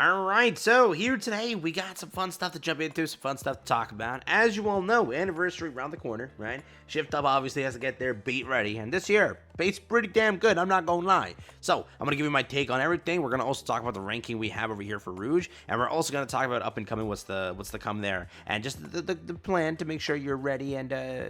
Alright, so here today we got some fun stuff to jump into, some fun stuff to talk about. As you all know, anniversary around the corner, right? Shift Up obviously has to get their bait ready, and this year, bait's pretty damn good, I'm not gonna lie. So, I'm gonna give you my take on everything. We're gonna also talk about the ranking we have over here for Rouge, and we're also gonna talk about up and coming, what's to come there, and just the plan to make sure you're ready and,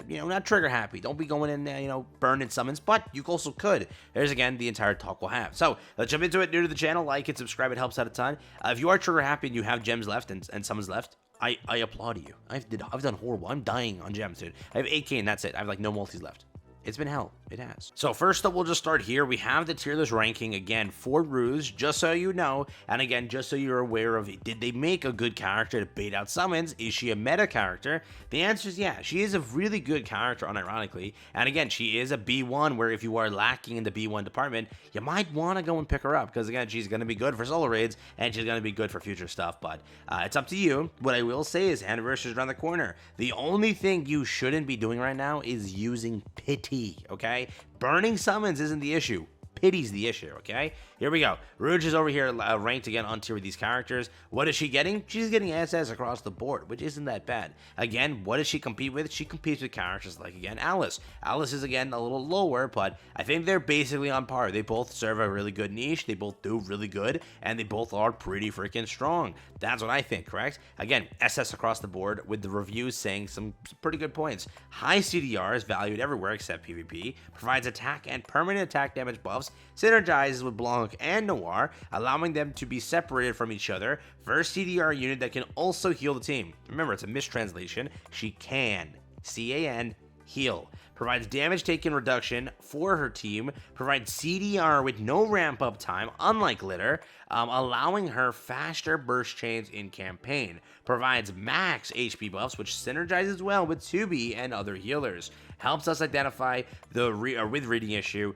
not trigger happy. Don't be going in there, burning summons, but you also could. There's, again, the entire talk we'll have. So, let's jump into it. New to the channel, like and subscribe, it helps out a ton. If you are trigger happy and you have gems left and summons left, I applaud you. I've done horrible. I'm dying on gems, dude. I have 8k and that's it. I have like no multis left. It's been hell. It has. So first up, we'll just start here. We have the tier list ranking again for Rouge, just so you know. And again, just so you're aware of it. Did they make a good character to bait out summons? Is she a meta character? The answer is yeah. She is a really good character, unironically. And again, she is a B1, where if you are lacking in the B1 department, you might want to go and pick her up. Because again, she's going to be good for solo raids, and she's going to be good for future stuff. But it's up to you. What I will say is anniversary is around the corner. The only thing you shouldn't be doing right now is using pity, okay? Burning summons isn't the issue. Pity's the issue, okay? Here we go. Rouge is over here ranked again on tier with these characters. What is she getting? She's getting SS across the board, which isn't that bad. Again, what does she compete with? She competes with characters like, again, Alice. Alice is, again, a little lower, but I think they're basically on par. They both serve a really good niche. They both do really good, and they both are pretty freaking strong. That's what I think, correct? Again, SS across the board with the reviews saying some pretty good points. High CDR is valued everywhere except PvP. Provides attack and permanent attack damage buffs. Synergizes with Blanc and Noir, allowing them to be separated from each other. First CDR unit that can also heal the team. Remember, it's a mistranslation. She can. C-A-N, heal. Provides damage taken reduction for her team. Provides CDR with no ramp up time, unlike Litter, allowing her faster burst chains in campaign. Provides max HP buffs, which synergizes well with 2B and other healers. Helps us identify with reading issue,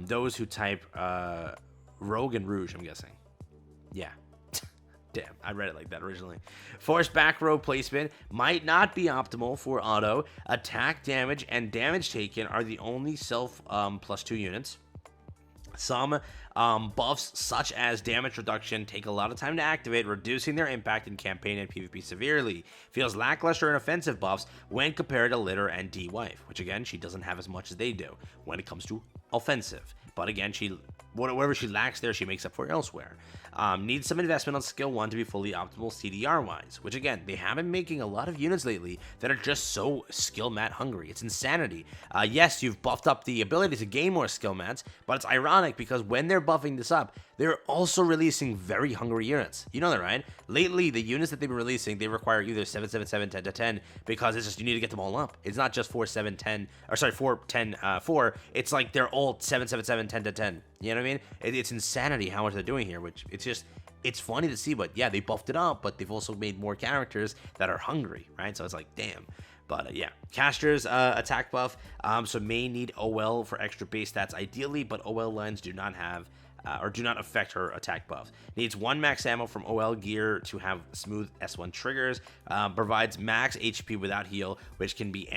those who type Rogue and Rouge, I'm guessing. Yeah. Damn, I read it like that originally. Force back row placement might not be optimal for auto. Attack damage and damage taken are the only self +2 units. Some buffs, such as damage reduction, take a lot of time to activate, reducing their impact in campaign and PvP severely. Feels lackluster in offensive buffs when compared to Litter and D-Wife, which again, she doesn't have as much as they do when it comes to offensive. But again, whatever she lacks there, she makes up for elsewhere. Needs some investment on skill 1 to be fully optimal CDR-wise, which again, they have been making a lot of units lately that are just so skill mat hungry. It's insanity. Yes, you've buffed up the ability to gain more skill mats, but it's ironic because when they're buffing this up, they're also releasing very hungry units. You know that, right? Lately, the units that they've been releasing, they require either 7, 7, 7, 10 to 10, because it's just, you need to get them all up. It's not just 4, 7, 10, or sorry, 4, 10, 4. It's like they're all 7, 7, 7, 10 to 10. You know what I mean? It's insanity how much they're doing here, which it's funny to see, but yeah, they buffed it up, but they've also made more characters that are hungry, right? So it's like, damn. But yeah, Caster's attack buff, so may need OL for extra base stats ideally, but OL lines do not have or do not affect her attack buff. Needs 1 max ammo from OL gear to have smooth S1 triggers. Provides max HP without heal, which can be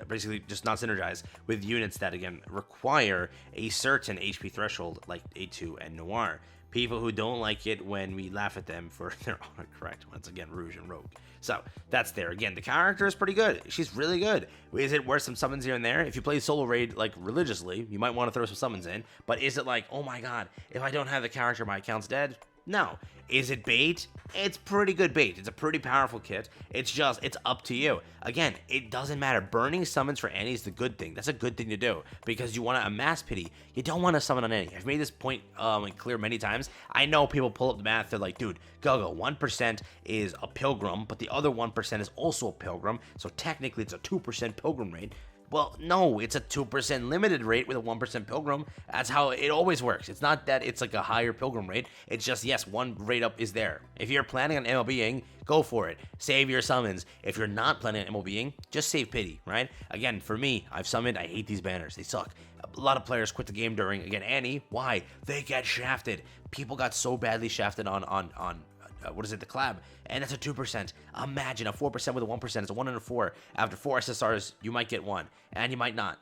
basically just not synergized with units that, again, require a certain HP threshold, like A2 and Noir. People who don't like it when we laugh at them for their autocorrect, once again, Rouge and Rogue. So, that's there. Again, the character is pretty good. She's really good. Is it worth some summons here and there? If you play solo raid, like, religiously, you might want to throw some summons in. But is it like, oh my god, if I don't have the character, my account's dead? No. Is it bait? It's pretty good bait. It's a pretty powerful kit. It's up to you. Again, it doesn't matter. Burning summons for ANNI is the good thing. That's a good thing to do because you want to amass pity. You don't want to summon on ANNI. I've made this point clear many times. I know people pull up the math. They're like, dude, go. 1% is a pilgrim, but the other 1% is also a pilgrim. So technically, it's a 2% pilgrim rate. Well, no, it's a 2% limited rate with a 1% pilgrim. That's how it always works. It's not that it's like a higher pilgrim rate. It's just, yes, one rate up is there. If you're planning on MLBing, go for it. Save your summons. If you're not planning on MLBing, just save pity, right? Again, for me, I've summoned. I hate these banners. They suck. A lot of players quit the game during, again, ANNI. Why? They get shafted. People got so badly shafted on the collab, and that's a 2%. Imagine a 4% with a 1%. It's a 1 and a 4. After 4 SSRs, you might get 1, and you might not.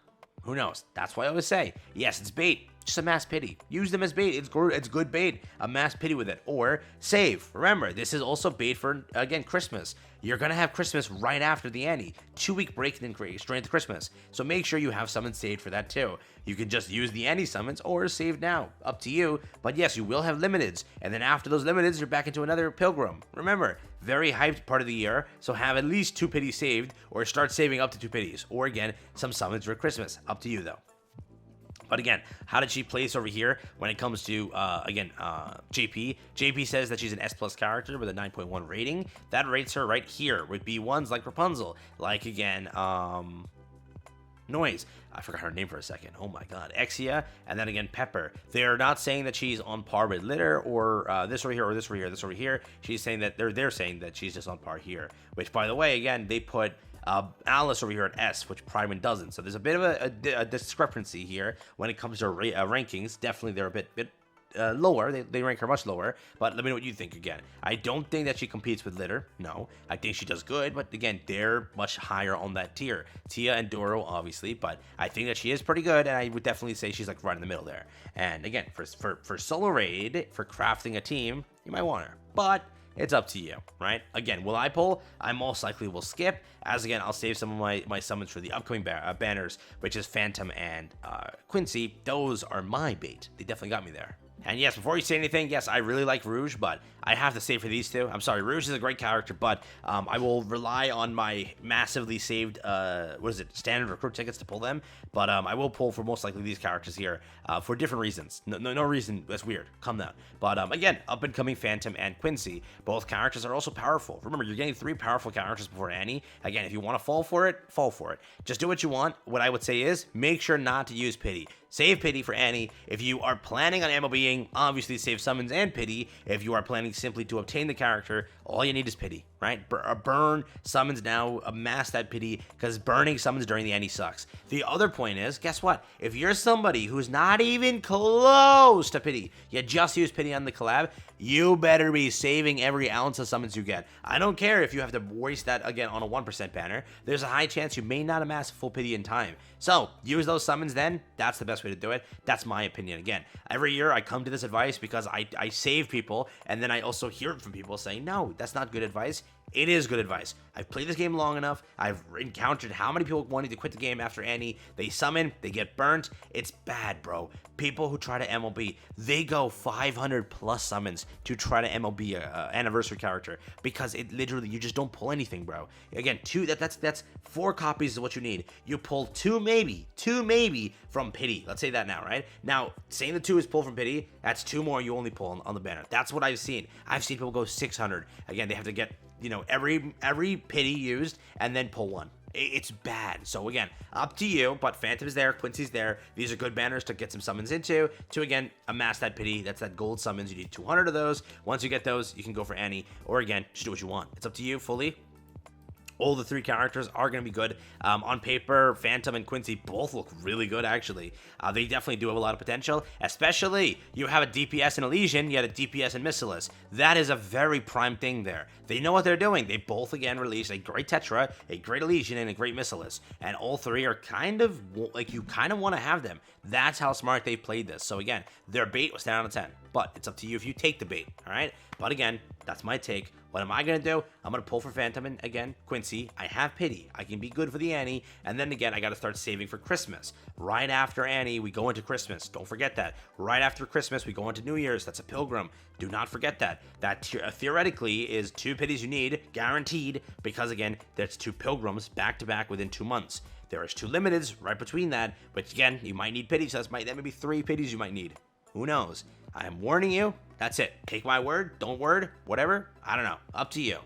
Who knows? That's why I always say, yes, it's bait. Just a mass pity. Use them as bait. It's good bait. A mass pity with it. Or save. Remember, this is also bait for, again, Christmas. You're going to have Christmas right after the ANNI. 2-week break and then straight into Christmas. So make sure you have summons saved for that too. You can just use the ANNI summons or save now. Up to you. But yes, you will have limiteds. And then after those limiteds, you're back into another pilgrim. Remember, very hyped part of the year. So have at least 2 pities saved or start saving up to 2 pities. Or again, some summons for Christmas. Up to you though. But again, how did she place over here when it comes to, JP? JP says that she's an S+ character with a 9.1 rating. That rates her right here with B1s like Rapunzel. Like, again, Noise. I forgot her name for a second. Oh my god. Exia, and then again, Pepper. They're not saying that she's on par with Litter or this over here or this over here, this over here. She's saying that they're saying that she's just on par here. Which, by the way, again, they put Alice over here at S, which Primeman doesn't. So there's a bit of a discrepancy here when it comes to rankings. Definitely they're a bit lower. They rank her much lower. But let me know what you think again. I don't think that she competes with Litter. No. I think she does good. But again, they're much higher on that tier. Tia and Doro, obviously. But I think that she is pretty good. And I would definitely say she's like right in the middle there. And again, for solo raid, for crafting a team, you might want her. But it's up to you, right? Again, will I pull? I most likely will skip, as again, I'll save some of my summons for the upcoming banners, which is Phantom and Quincy. Those are my bait. They definitely got me there. And yes, before you say anything, yes, I really like Rouge, but I have to save for these two. I'm sorry, Rouge is a great character, but I will rely on my massively saved, standard recruit tickets to pull them. But I will pull for most likely these characters here for different reasons. No reason. That's weird. Calm down. But again, up-and-coming Phantom and Quincy. Both characters are also powerful. Remember, you're getting 3 powerful characters before ANNI. Again, if you want to fall for it, fall for it. Just do what you want. What I would say is, make sure not to use Pity. Save Pity for ANNI. If you are planning on MLBing, obviously save Summons and Pity. If you are planning simply to obtain the character, all you need is Pity, right? Burn Summons now, amass that Pity, because burning Summons during the ANNI sucks. The other point is, guess what? If you're somebody who's not even close to Pity, you just use Pity on the collab, you better be saving every ounce of Summons you get. I don't care if you have to waste that, again, on a 1% banner. There's a high chance you may not amass full Pity in time. So, use those Summons then. That's the best way to do it. That's my opinion. Again, every year I come to this advice because I save people, and then I also hear it from people saying, no, that's not good advice. It is good advice. I've played this game long enough. I've encountered how many people wanting to quit the game after ANNI. They summon, they get burnt. It's bad, bro. People who try to MLB, they go 500 plus summons to try to MLB a anniversary character because it literally, you just don't pull anything, bro. Again, that's 4 copies is what you need. You pull 2 maybe from Pity. Let's say that now, right? Now, saying the 2 is pulled from Pity, that's 2 more you only pull on the banner. That's what I've seen. I've seen people go 600. Again, they have to get, every Pity used and then pull 1. It's bad. So again, up to you, but Phantom's there, Quincy's there. These are good banners to get some summons into, to again, amass that Pity. That's that gold summons. You need 200 of those. Once you get those, you can go for ANNI, or again, just do what you want. It's up to you fully. All the 3 characters are going to be good. On paper, Phantom and Quincy both look really good, actually. They definitely do have a lot of potential, especially you have a DPS and Elysian, you had a DPS and Missilis. That is a very prime thing there. They know what they're doing. They both, again, released a great Tetra, a great Elysian, and a great Missilis. And all 3 are kind of, like, you kind of want to have them. That's how smart they played this. So again, their bait was 10 out of 10. But it's up to you if you take the bait, all right? But again, that's my take. What am I going to do? I'm going to pull for Phantom and, again, Quincy. I have Pity. I can be good for the ANNI. And then, again, I got to start saving for Christmas. Right after ANNI, we go into Christmas. Don't forget that. Right after Christmas, we go into New Year's. That's a pilgrim. Do not forget that. That theoretically is 2 Pities you need, guaranteed, because, again, that's 2 pilgrims back-to-back within 2 months. There is 2 limiteds right between that, but, again, you might need Pities. So that may be 3 Pities you might need. Who knows? I am warning you. That's it. Take my word. Don't word. Whatever. I don't know. Up to you.